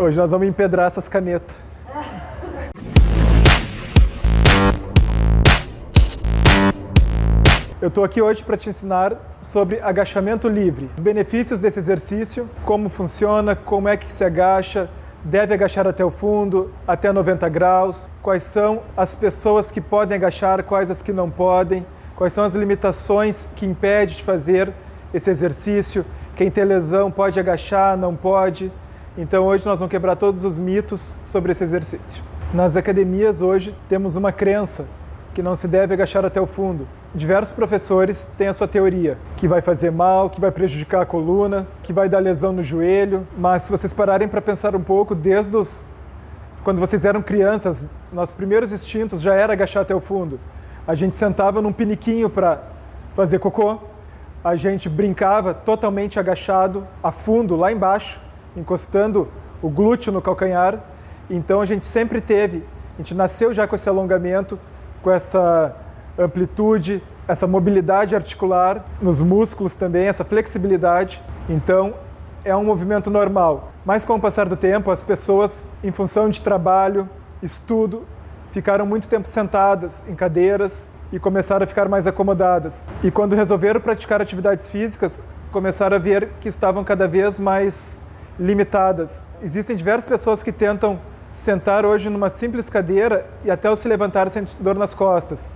Hoje nós vamos empedrar essas canetas. Eu estou aqui hoje para te ensinar sobre agachamento livre, os benefícios desse exercício, como funciona, como é que se agacha, deve agachar até o fundo, até 90 graus, quais são as pessoas que podem agachar, quais as que não podem, quais são as limitações que impedem de fazer esse exercício, quem tem lesão pode agachar, não pode. Então hoje nós vamos quebrar todos os mitos sobre esse exercício. Nas academias hoje temos uma crença que não se deve agachar até o fundo. Diversos professores têm a sua teoria, que vai fazer mal, que vai prejudicar a coluna, que vai dar lesão no joelho, mas se vocês pararem para pensar um pouco, quando vocês eram crianças, nossos primeiros instintos já era agachar até o fundo. A gente sentava num piniquinho para fazer cocô, a gente brincava totalmente agachado, a fundo, lá embaixo, encostando o glúteo no calcanhar. Então a gente nasceu já com esse alongamento, com essa amplitude, essa mobilidade articular nos músculos também, essa flexibilidade. Então é um movimento normal. Mas com o passar do tempo, as pessoas, em função de trabalho, estudo, ficaram muito tempo sentadas em cadeiras e começaram a ficar mais acomodadas. E quando resolveram praticar atividades físicas, começaram a ver que estavam cada vez mais limitadas. Existem diversas pessoas que tentam sentar hoje numa simples cadeira e até ao se levantar sente dor nas costas.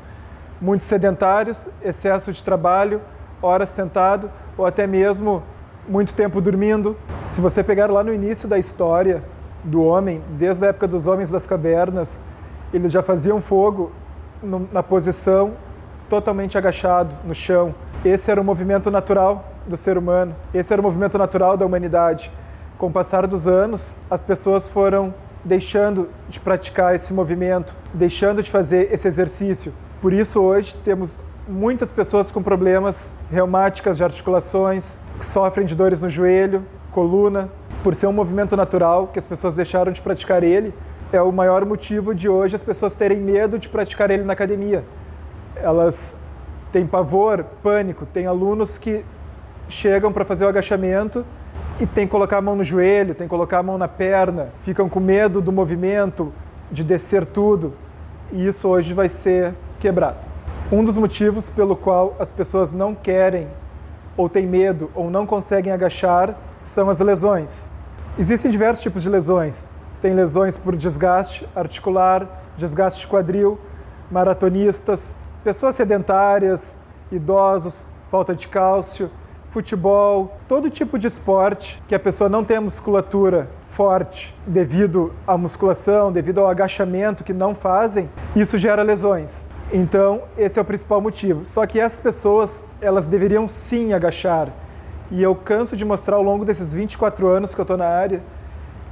Muitos sedentários, excesso de trabalho, horas sentado ou até mesmo muito tempo dormindo. Se você pegar lá no início da história do homem, desde a época dos homens das cavernas, eles já faziam fogo na posição totalmente agachado no chão. Esse era o movimento natural do ser humano, esse era o movimento natural da humanidade. Com o passar dos anos, as pessoas foram deixando de praticar esse movimento, deixando de fazer esse exercício. Por isso hoje temos muitas pessoas com problemas reumáticos de articulações, que sofrem de dores no joelho, coluna, por ser um movimento natural que as pessoas deixaram de praticar ele. É o maior motivo de hoje as pessoas terem medo de praticar ele na academia. Elas têm pavor, pânico, tem alunos que chegam para fazer o agachamento e tem que colocar a mão no joelho, tem que colocar a mão na perna, ficam com medo do movimento, de descer tudo, e isso hoje vai ser quebrado. Um dos motivos pelo qual as pessoas não querem, ou têm medo, ou não conseguem agachar, são as lesões. Existem diversos tipos de lesões. Tem lesões por desgaste articular, desgaste de quadril, maratonistas, pessoas sedentárias, idosos, falta de cálcio, futebol, todo tipo de esporte que a pessoa não tem a musculatura forte devido à musculação, devido ao agachamento que não fazem, isso gera lesões. Então, esse é o principal motivo. Só que essas pessoas, elas deveriam sim agachar. E eu canso de mostrar ao longo desses 24 anos que eu estou na área,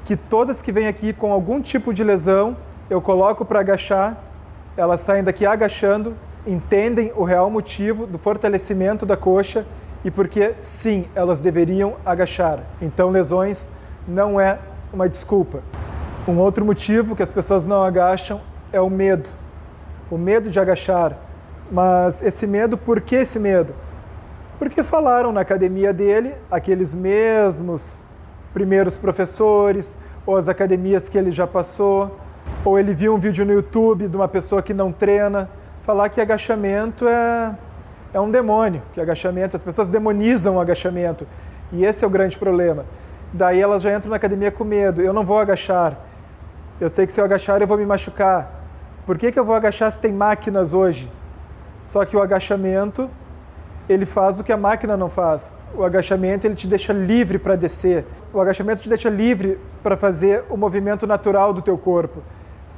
que todas que vêm aqui com algum tipo de lesão, eu coloco para agachar, elas saem daqui agachando, entendem o real motivo do fortalecimento da coxa e porque, sim, elas deveriam agachar. Então, lesões não é uma desculpa. Um outro motivo que as pessoas não agacham é o medo de agachar. Mas esse medo, por que esse medo? Porque falaram na academia dele, aqueles mesmos primeiros professores, ou as academias que ele já passou, ou ele viu um vídeo no YouTube de uma pessoa que não treina, falar que agachamento é um demônio, que agachamento, as pessoas demonizam o agachamento, e esse é o grande problema. Daí elas já entram na academia com medo, eu não vou agachar, eu sei que se eu agachar eu vou me machucar. Por que eu vou agachar se tem máquinas hoje? Só que o agachamento, ele faz o que a máquina não faz. O agachamento, ele te deixa livre para descer. O agachamento te deixa livre para fazer o movimento natural do teu corpo.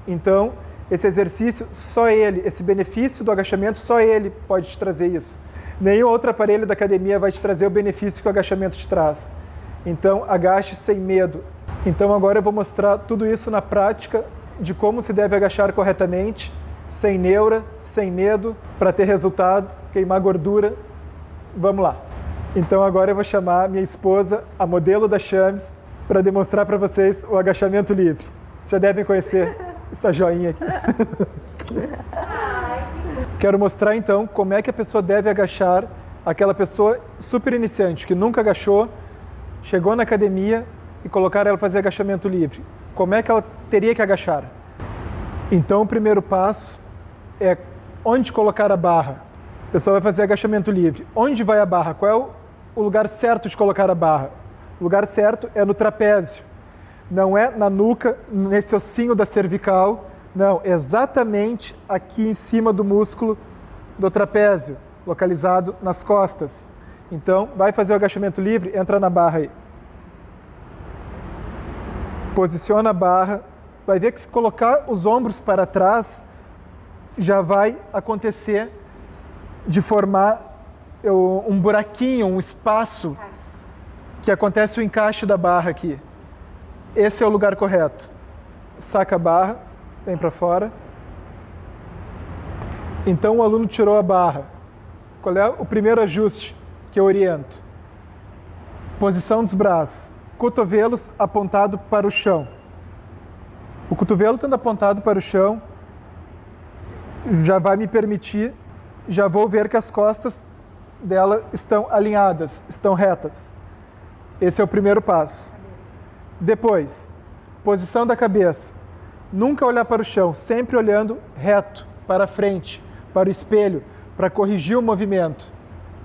Então, esse exercício, só ele, esse benefício do agachamento, só ele pode te trazer isso. Nenhum outro aparelho da academia vai te trazer o benefício que o agachamento te traz. Então, agache sem medo. Então, agora eu vou mostrar tudo isso na prática de como se deve agachar corretamente, sem neura, sem medo, para ter resultado, queimar gordura. Vamos lá. Então agora eu vou chamar minha esposa, a modelo da Chames, para demonstrar para vocês o agachamento livre. Vocês já devem conhecer essa joinha aqui. Quero mostrar então como é que a pessoa deve agachar, aquela pessoa super iniciante, que nunca agachou, chegou na academia e colocar ela a fazer agachamento livre. Como é que ela teria que agachar? Então, o primeiro passo é onde colocar a barra. A pessoa vai fazer agachamento livre. Onde vai a barra? Qual é o lugar certo de colocar a barra? O lugar certo é no trapézio. Não é na nuca, nesse ossinho da cervical. Não, exatamente aqui em cima do músculo do trapézio, localizado nas costas. Então, vai fazer o agachamento livre, entra na barra aí. Posiciona a barra. Vai ver que se colocar os ombros para trás, já vai acontecer de formar um buraquinho, um espaço, que acontece o encaixe da barra aqui. Esse é o lugar correto. Saca a barra, vem para fora. Então o aluno tirou a barra. Qual é o primeiro ajuste que eu oriento? Posição dos braços. Cotovelos apontado para o chão. O cotovelo estando apontado para o chão, já vai me permitir, já vou ver que as costas dela estão alinhadas, estão retas. Esse é o primeiro passo. Depois, posição da cabeça. Nunca olhar para o chão, sempre olhando reto, para frente, para o espelho, para corrigir o movimento.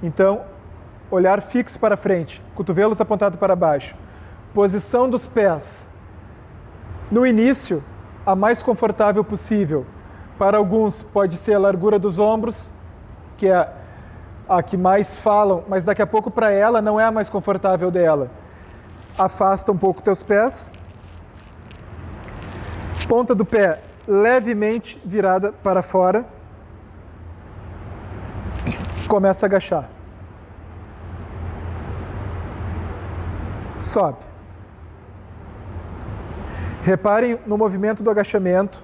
Então, olhar fixo para frente, cotovelos apontados para baixo. Posição dos pés. No início, a mais confortável possível. Para alguns pode ser a largura dos ombros, que é a que mais falam, mas daqui a pouco para ela não é a mais confortável dela. Afasta um pouco teus pés. Ponta do pé levemente virada para fora. Começa a agachar. Sobe. Reparem no movimento do agachamento,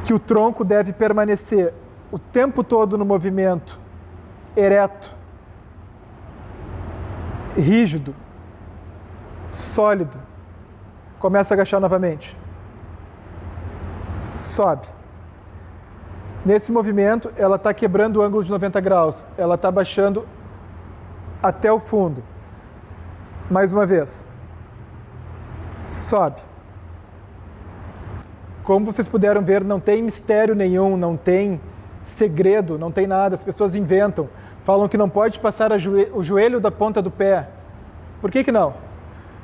que o tronco deve permanecer o tempo todo no movimento, ereto, rígido, sólido. Começa a agachar novamente. Sobe. Nesse movimento, ela está quebrando o ângulo de 90 graus. Ela está baixando até o fundo. Mais uma vez. Sobe. Como vocês puderam ver, não tem mistério nenhum, não tem segredo, não tem nada. As pessoas inventam. Falam que não pode passar o joelho da ponta do pé. Por que não?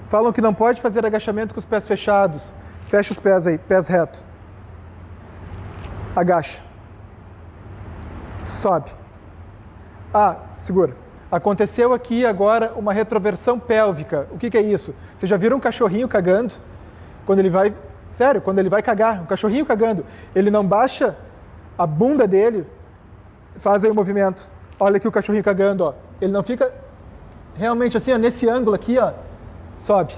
Falam que não pode fazer agachamento com os pés fechados. Fecha os pés aí, pés retos. Agacha. Sobe. Ah, segura. Aconteceu aqui agora uma retroversão pélvica. O que é isso? Vocês já viram um cachorrinho cagando? Quando ele vai... Sério, quando ele vai cagar, um cachorrinho cagando, ele não baixa a bunda dele, faz aí o movimento. Olha aqui o cachorrinho cagando, ó. Ele não fica realmente assim, ó, nesse ângulo aqui, ó. Sobe.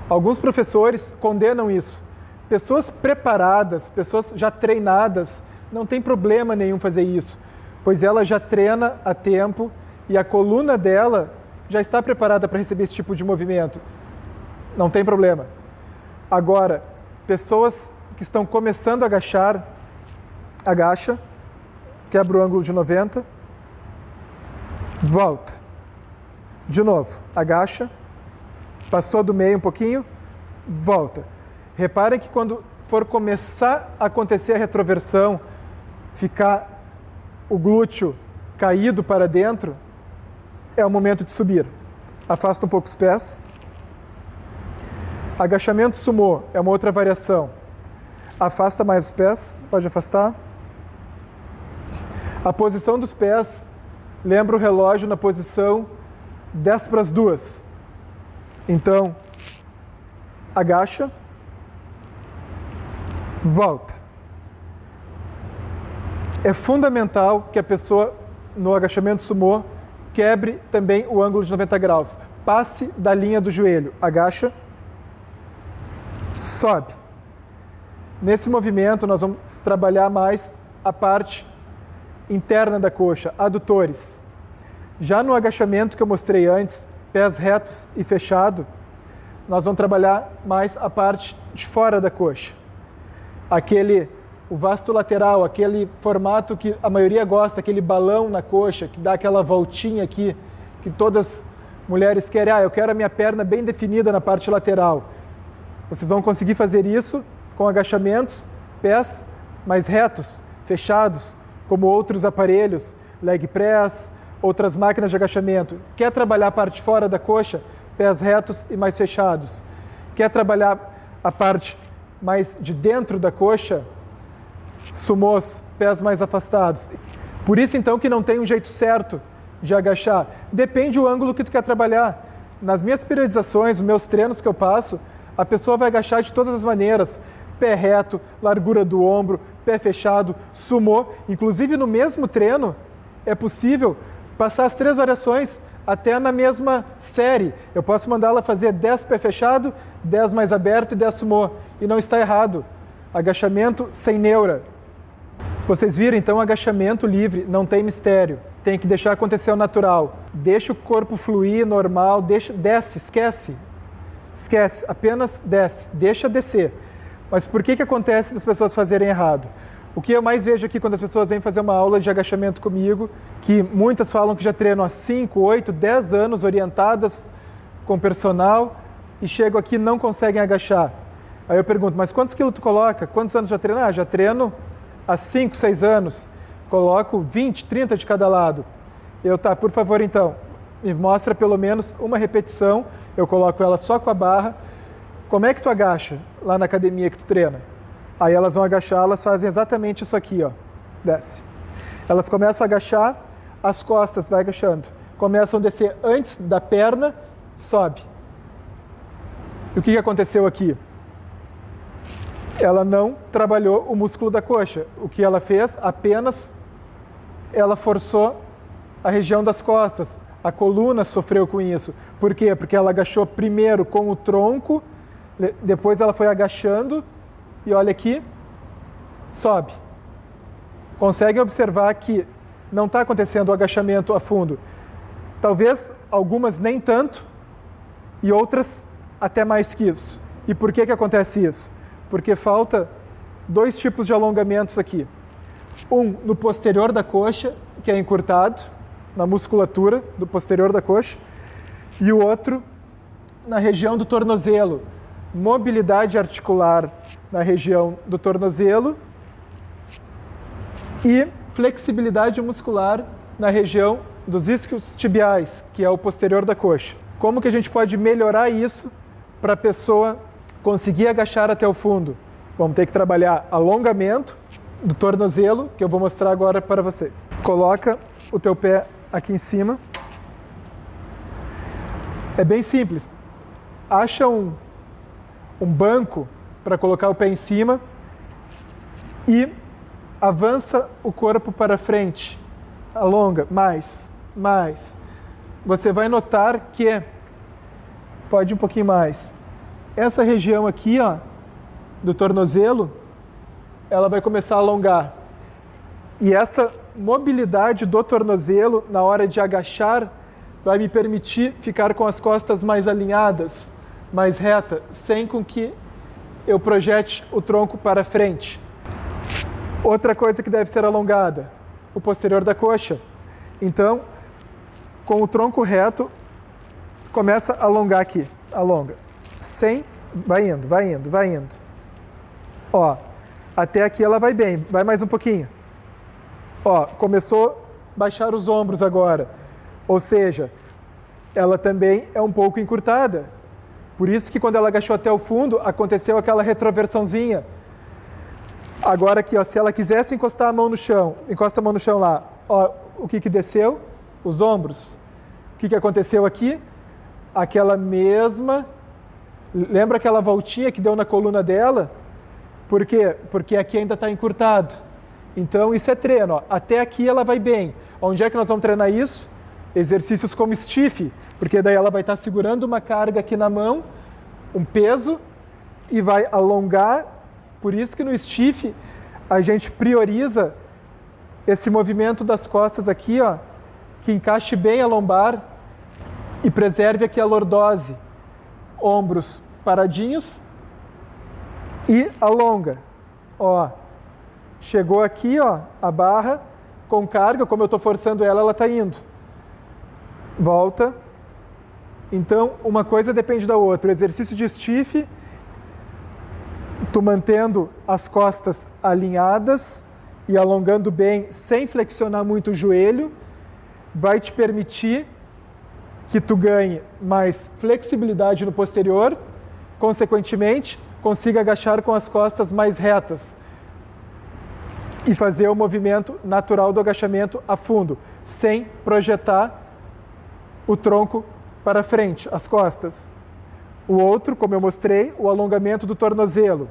Alguns professores condenam isso. Pessoas preparadas, pessoas já treinadas, não tem problema nenhum fazer isso, pois ela já treina há tempo e a coluna dela já está preparada para receber esse tipo de movimento. Não tem problema. Agora, pessoas que estão começando a agachar, agacha, quebra o ângulo de 90, volta. De novo, agacha, passou do meio um pouquinho, volta. Reparem que quando for começar a acontecer a retroversão, ficar o glúteo caído para dentro, é o momento de subir. Afasta um pouco os pés. Agachamento sumô é uma outra variação. Afasta mais os pés, pode afastar. A posição dos pés, lembra o relógio na posição 10 para as 2. Então, agacha, volta. É fundamental que a pessoa, no agachamento sumô, quebre também o ângulo de 90 graus. Passe da linha do joelho. Agacha, sobe. Nesse movimento, nós vamos trabalhar mais a parte interna da coxa, adutores. Já no agachamento que eu mostrei antes, pés retos e fechado, nós vamos trabalhar mais a parte de fora da coxa. O vasto lateral, aquele formato que a maioria gosta, aquele balão na coxa, que dá aquela voltinha aqui, que todas Mulheres querem, eu quero a minha perna bem definida na parte lateral. Vocês vão conseguir fazer isso com agachamentos, pés mais retos, fechados, como outros aparelhos, leg press, outras máquinas de agachamento. Quer trabalhar a parte fora da coxa, pés retos e mais fechados. Quer trabalhar a parte mais de dentro da coxa, sumôs, pés mais afastados. Por isso, então, que não tem um jeito certo de agachar. Depende do ângulo que tu quer trabalhar. Nas minhas periodizações, nos meus treinos que eu passo, a pessoa vai agachar de todas as maneiras. Pé reto, largura do ombro, pé fechado, sumô. Inclusive, no mesmo treino, é possível passar as 3 variações até na mesma série. Eu posso mandá-la fazer 10 pé fechado, 10 mais aberto e 10 sumô. E não está errado. Agachamento sem neura. Vocês viram, então, agachamento livre, não tem mistério. Tem que deixar acontecer o natural. Deixa o corpo fluir, normal, desce, esquece. Esquece, apenas desce, deixa descer. Mas por que acontece das pessoas fazerem errado? O que eu mais vejo aqui quando as pessoas vêm fazer uma aula de agachamento comigo, que muitas falam que já treinam há 5, 8, 10 anos orientadas com personal e chegam aqui e não conseguem agachar. Aí eu pergunto, mas quantos quilos tu coloca? Quantos anos já treina? Já treino há 5, 6 anos. Coloco 20, 30 de cada lado. Por favor, então, me mostra pelo menos uma repetição. Eu coloco ela só com a barra. Como é que tu agacha lá na academia que tu treina? Aí elas vão agachar, elas fazem exatamente isso aqui, ó. Desce. Elas começam a agachar, as costas vai agachando. Começam a descer antes da perna, sobe. E o que aconteceu aqui? Ela não trabalhou o músculo da coxa. O que ela fez? Apenas ela forçou a região das costas. A coluna sofreu com isso. Por quê? Porque ela agachou primeiro com o tronco, depois ela foi agachando e olha aqui, sobe. Conseguem observar que não está acontecendo o agachamento a fundo. Talvez algumas nem tanto e outras até mais que isso. E por que acontece isso? Porque falta 2 tipos de alongamentos aqui. Um no posterior da coxa, que é encurtado, na musculatura do posterior da coxa, e o outro na região do tornozelo. Mobilidade articular na região do tornozelo e flexibilidade muscular na região dos isquios tibiais, que é o posterior da coxa. Como que a gente pode melhorar isso para a pessoa conseguir agachar até o fundo? Vamos ter que trabalhar alongamento do tornozelo, que eu vou mostrar agora para vocês. Coloca o teu pé aqui em cima. É bem simples. Acha um banco para colocar o pé em cima e avança o corpo para frente. Alonga, mais. Você vai notar que, pode ir um pouquinho mais, essa região aqui, ó, do tornozelo, ela vai começar a alongar. E essa mobilidade do tornozelo, na hora de agachar, vai me permitir ficar com as costas mais alinhadas, mais reta, sem com que eu projete o tronco para frente. Outra coisa que deve ser alongada, o posterior da coxa. Então, com o tronco reto, começa a alongar aqui, alonga. Vai indo. Ó, até aqui ela vai bem, vai mais um pouquinho. Ó, começou a baixar os ombros agora. Ou seja, ela também é um pouco encurtada. Por isso que quando ela agachou até o fundo, aconteceu aquela retroversãozinha. Agora aqui, ó, se ela quisesse encostar a mão no chão, encosta a mão no chão lá, ó, o que desceu? Os ombros. O que aconteceu aqui? Aquela mesma... Lembra aquela voltinha que deu na coluna dela? Por quê? Porque aqui ainda está encurtado. Então, isso é treino. Ó. Até aqui ela vai bem. Onde é que nós vamos treinar isso? Exercícios como stiff, porque daí ela vai estar segurando uma carga aqui na mão, um peso, e vai alongar. Por isso que no stiff a gente prioriza esse movimento das costas aqui, ó, que encaixe bem a lombar e preserve aqui a lordose. Ombros paradinhos e alonga. Ó, chegou aqui, ó, a barra com carga, como eu estou forçando ela, ela está indo. Volta, Então, uma coisa depende da outra. O exercício de stiff, tu mantendo as costas alinhadas e alongando bem, sem flexionar muito o joelho, vai te permitir que tu ganhe mais flexibilidade no posterior, consequentemente, consiga agachar com as costas mais retas e fazer o movimento natural do agachamento a fundo, sem projetar o tronco para frente, as costas. O outro, como eu mostrei, o alongamento do tornozelo.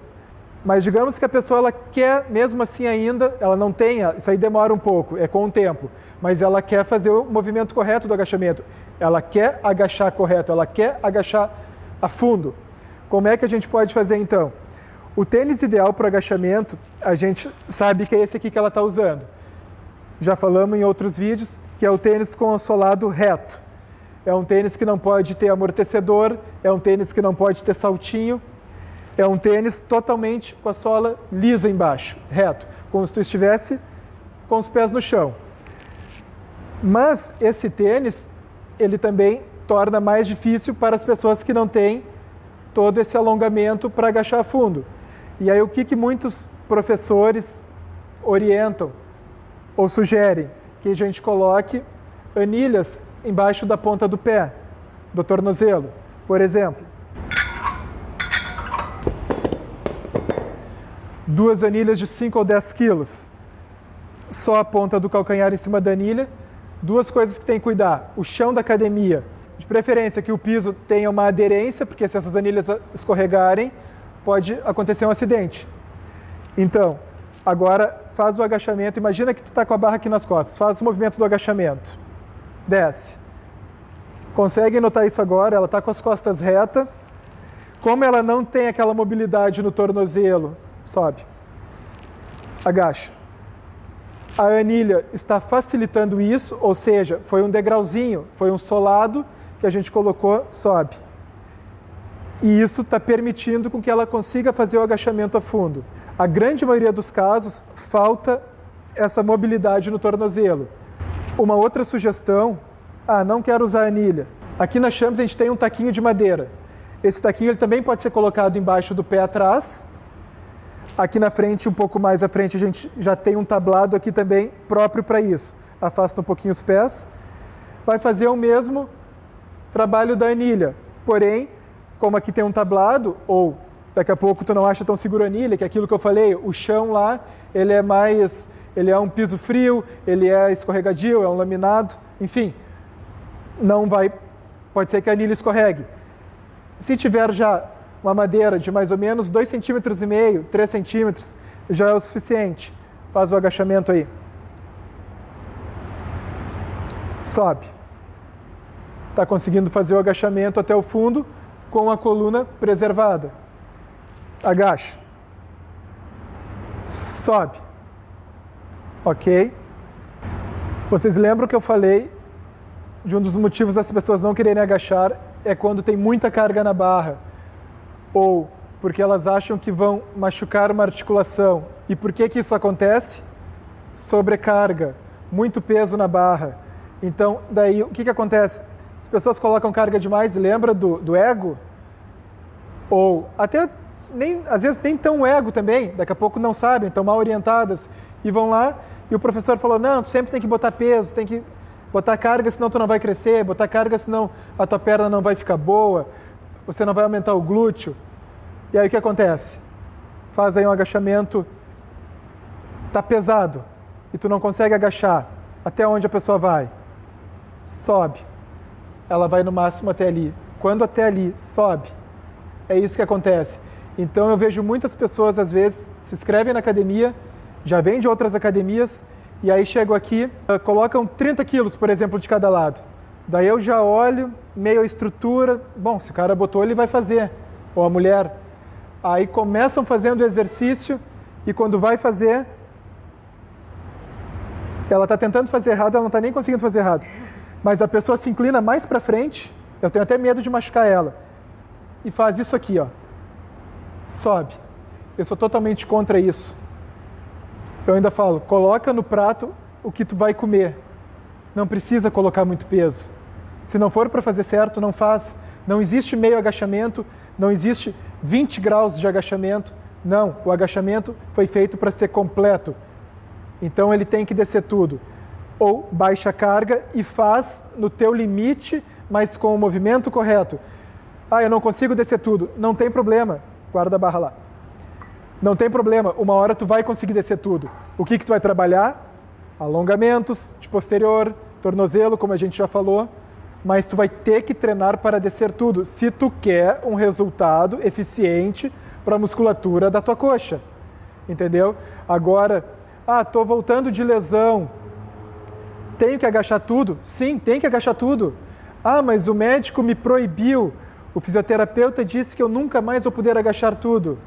Mas digamos que a pessoa ela quer, mesmo assim ainda, ela não tenha, isso aí demora um pouco, é com o tempo, mas ela quer fazer o movimento correto do agachamento. Ela quer agachar correto, ela quer agachar a fundo. Como é que a gente pode fazer então? O tênis ideal para o agachamento, a gente sabe que é esse aqui que ela está usando. Já falamos em outros vídeos, que é o tênis com o solado reto. É um tênis que não pode ter amortecedor, é um tênis que não pode ter saltinho, é um tênis totalmente com a sola lisa embaixo, reto, como se tu estivesse com os pés no chão. Mas esse tênis, ele também torna mais difícil para as pessoas que não têm todo esse alongamento para agachar fundo. E aí o que muitos professores orientam ou sugerem? Que a gente coloque anilhas embaixo da ponta do pé, do tornozelo, por exemplo. 2 anilhas de 5 ou 10 quilos. Só a ponta do calcanhar em cima da anilha. 2 coisas que tem que cuidar. O chão da academia, de preferência que o piso tenha uma aderência, porque se essas anilhas escorregarem, pode acontecer um acidente. Então, agora faz o agachamento. Imagina que tu está com a barra aqui nas costas. Faz o movimento do agachamento. Desce. Consegue notar isso agora? Ela está com as costas retas. Como ela não tem aquela mobilidade no tornozelo, sobe. Agacha. A anilha está facilitando isso, ou seja, foi um degrauzinho, foi um solado que a gente colocou, sobe. E isso está permitindo com que ela consiga fazer o agachamento a fundo. A grande maioria dos casos, falta essa mobilidade no tornozelo. Uma outra sugestão, não quero usar anilha. Aqui na Champs a gente tem um taquinho de madeira. Esse taquinho ele também pode ser colocado embaixo do pé atrás. Aqui na frente, um pouco mais à frente, a gente já tem um tablado aqui também próprio para isso. Afasta um pouquinho os pés. Vai fazer o mesmo trabalho da anilha. Porém, como aqui tem um tablado, ou daqui a pouco tu não acha tão seguro a anilha, que é aquilo que eu falei, o chão lá, ele é um piso frio, ele é escorregadio, é um laminado, enfim, pode ser que a anilha escorregue. Se tiver já uma madeira de mais ou menos 2,5 cm, 3 centímetros, já é o suficiente. Faz o agachamento aí. Sobe. Está conseguindo fazer o agachamento até o fundo com a coluna preservada. Agacha. Sobe. Ok? Vocês lembram que eu falei de um dos motivos das pessoas não quererem agachar é quando tem muita carga na barra, ou porque elas acham que vão machucar uma articulação. E por que isso acontece? Sobrecarga, muito peso na barra. Então, daí, o que acontece? As pessoas colocam carga demais, lembra do ego? Ou até, às vezes, nem tão ego também, daqui a pouco não sabem, estão mal orientadas, e vão lá, e o professor falou, não, tu sempre tem que botar peso, tem que botar carga, senão tu não vai crescer, botar carga, senão a tua perna não vai ficar boa, você não vai aumentar o glúteo. E aí o que acontece? Faz aí um agachamento, tá pesado, e tu não consegue agachar. Até onde a pessoa vai? Sobe. Ela vai no máximo até ali. Quando até ali, sobe. É isso que acontece. Então eu vejo muitas pessoas, às vezes, se inscrevem na academia, já vêm de outras academias, e aí chegam aqui, colocam 30 quilos, por exemplo, de cada lado. Daí eu já olho, meio a estrutura, bom, se o cara botou, ele vai fazer, ou a mulher. Aí começam fazendo o exercício, e quando vai fazer, ela está tentando fazer errado, ela não está nem conseguindo fazer errado. Mas a pessoa se inclina mais para frente, eu tenho até medo de machucar ela, e faz isso aqui, ó. Sobe. Eu sou totalmente contra isso. Eu ainda falo, coloca no prato o que tu vai comer. Não precisa colocar muito peso. Se não for para fazer certo, não faz. Não existe meio agachamento, não existe 20 graus de agachamento. Não, o agachamento foi feito para ser completo. Então ele tem que descer tudo. Ou baixa a carga e faz no teu limite, mas com o movimento correto. Ah, eu não consigo descer tudo. Não tem problema. Guarda a barra lá. Não tem problema. Uma hora tu vai conseguir descer tudo. O que tu vai trabalhar? Alongamentos de posterior, tornozelo, como a gente já falou. Mas tu vai ter que treinar para descer tudo, se tu quer um resultado eficiente para a musculatura da tua coxa. Entendeu? Agora, tô voltando de lesão. Tenho que agachar tudo? Sim, tem que agachar tudo. Mas o médico me proibiu. O fisioterapeuta disse que eu nunca mais vou poder agachar tudo.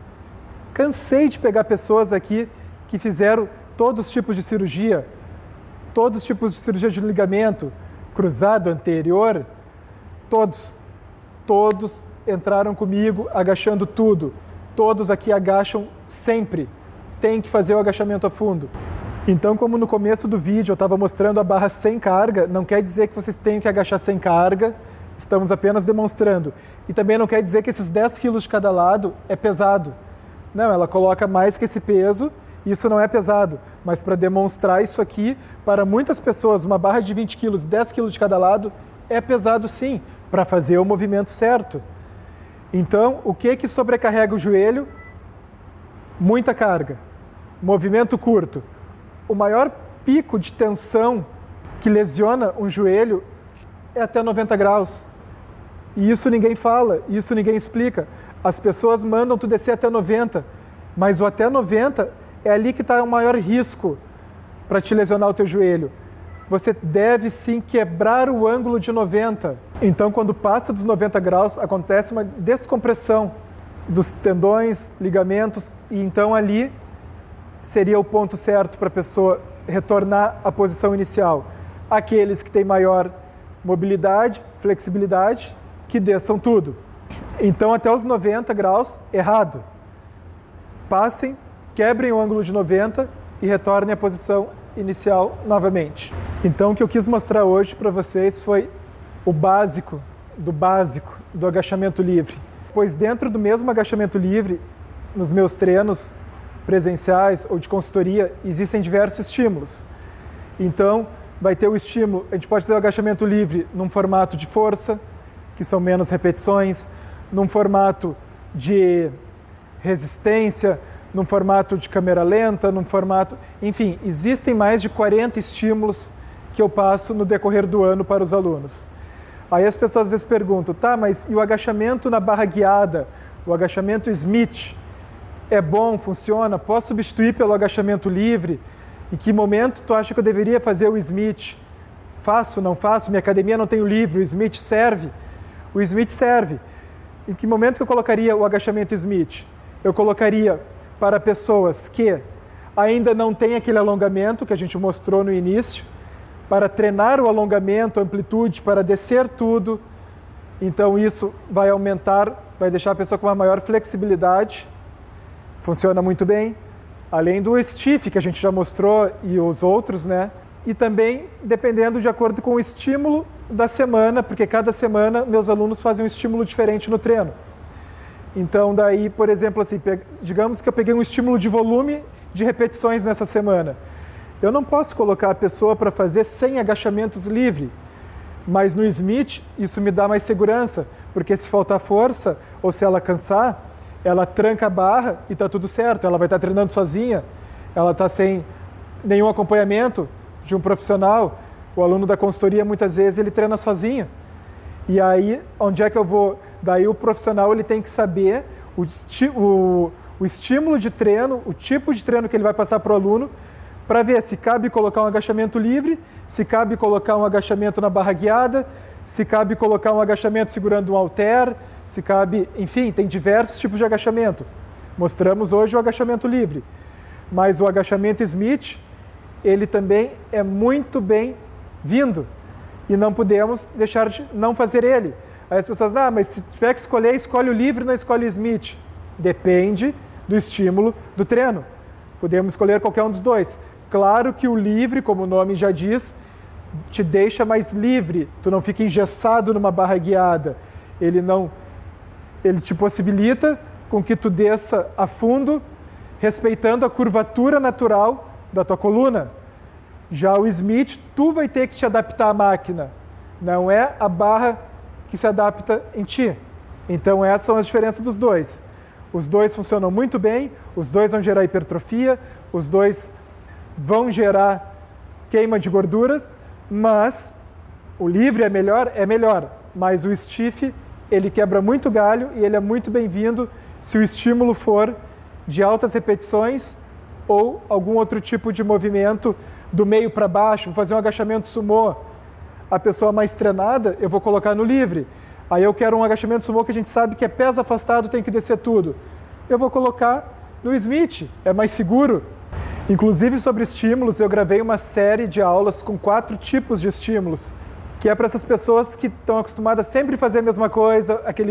Cansei de pegar pessoas aqui que fizeram todos os tipos de cirurgia, todos os tipos de cirurgia de ligamento, cruzado, anterior, todos entraram comigo agachando tudo. Todos aqui agacham sempre. Tem que fazer o agachamento a fundo. Então, como no começo do vídeo eu estava mostrando a barra sem carga, não quer dizer que vocês tenham que agachar sem carga, estamos apenas demonstrando. E também não quer dizer que esses 10 quilos de cada lado é pesado. Não, ela coloca mais que esse peso, isso não é pesado. Mas para demonstrar isso aqui, para muitas pessoas, uma barra de 20 quilos, 10 quilos de cada lado, é pesado sim, para fazer o movimento certo. Então, o que sobrecarrega o joelho? Muita carga. Movimento curto. O maior pico de tensão que lesiona um joelho é até 90 graus. E isso ninguém fala, isso ninguém explica. As pessoas mandam tu descer até 90, mas o até 90 é ali que está o maior risco para te lesionar o teu joelho. Você deve sim quebrar o ângulo de 90. Então, quando passa dos 90 graus, acontece uma descompressão dos tendões, ligamentos, e então ali seria o ponto certo para a pessoa retornar à posição inicial. Aqueles que têm maior mobilidade, flexibilidade, que desçam tudo. Então, até os 90 graus, errado. Passem, quebrem o ângulo de 90 e retornem à posição inicial novamente. Então, o que eu quis mostrar hoje para vocês foi o básico do agachamento livre. Pois dentro do mesmo agachamento livre, nos meus treinos presenciais ou de consultoria, existem diversos estímulos. Então, vai ter o estímulo, a gente pode fazer o agachamento livre num formato de força, que são menos repetições, num formato de resistência, num formato de câmera lenta, num formato... Enfim, existem mais de 40 estímulos que eu passo no decorrer do ano para os alunos. Aí as pessoas às vezes perguntam, mas e o agachamento na barra guiada, o agachamento Smith, é bom, funciona? Posso substituir pelo agachamento livre? Em que momento tu acha que eu deveria fazer o Smith? Faço, não faço? Minha academia não tem o livre, o Smith serve? O Smith serve. Em que momento que eu colocaria o agachamento Smith? Eu colocaria para pessoas que ainda não têm aquele alongamento que a gente mostrou no início, para treinar o alongamento, a amplitude, para descer tudo. Então isso vai aumentar, vai deixar a pessoa com uma maior flexibilidade. Funciona muito bem. Além do stiff, que a gente já mostrou, e os outros, né? E também dependendo de acordo com o estímulo da semana, porque cada semana meus alunos fazem um estímulo diferente no treino. Então daí, por exemplo, assim, digamos que eu peguei um estímulo de volume de repetições nessa semana. Eu não posso colocar a pessoa para fazer 100 agachamentos livre, mas no Smith isso me dá mais segurança, porque se faltar força ou se ela cansar, ela tranca a barra e está tudo certo, ela vai estar treinando sozinha, ela está sem nenhum acompanhamento de um profissional. O aluno da consultoria, muitas vezes, ele treina sozinho. E aí, onde é que eu vou? Daí o profissional ele tem que saber o estímulo de treino, o tipo de treino que ele vai passar para o aluno, para ver se cabe colocar um agachamento livre, se cabe colocar um agachamento na barra guiada, se cabe colocar um agachamento segurando um halter, se cabe... Enfim, tem diversos tipos de agachamento. Mostramos hoje o agachamento livre. Mas o agachamento Smith, ele também é muito bem-vindo. E não podemos deixar de não fazer ele. Aí as pessoas, mas se tiver que escolher, escolhe o livre, não escolhe o Smith. Depende do estímulo do treino. Podemos escolher qualquer um dos dois. Claro que o livre, como o nome já diz, te deixa mais livre, tu não fica engessado numa barra guiada. Ele te possibilita com que tu desça a fundo, respeitando a curvatura natural da tua coluna. Já o Smith, tu vai ter que te adaptar à máquina, não é a barra que se adapta em ti. Então essas são as diferenças dos dois. Os dois funcionam muito bem, os dois vão gerar hipertrofia, os dois vão gerar queima de gorduras, mas o livre é melhor, mas o stiff, ele quebra muito galho e ele é muito bem-vindo se o estímulo for de altas repetições ou algum outro tipo de movimento do meio para baixo, vou fazer um agachamento sumô. A pessoa mais treinada, eu vou colocar no livre. Aí eu quero um agachamento sumô que a gente sabe que é pés afastado, tem que descer tudo. Eu vou colocar no Smith, é mais seguro. Inclusive sobre estímulos, eu gravei uma série de aulas com 4 tipos de estímulos, que é para essas pessoas que estão acostumadas a sempre fazer a mesma coisa, aquele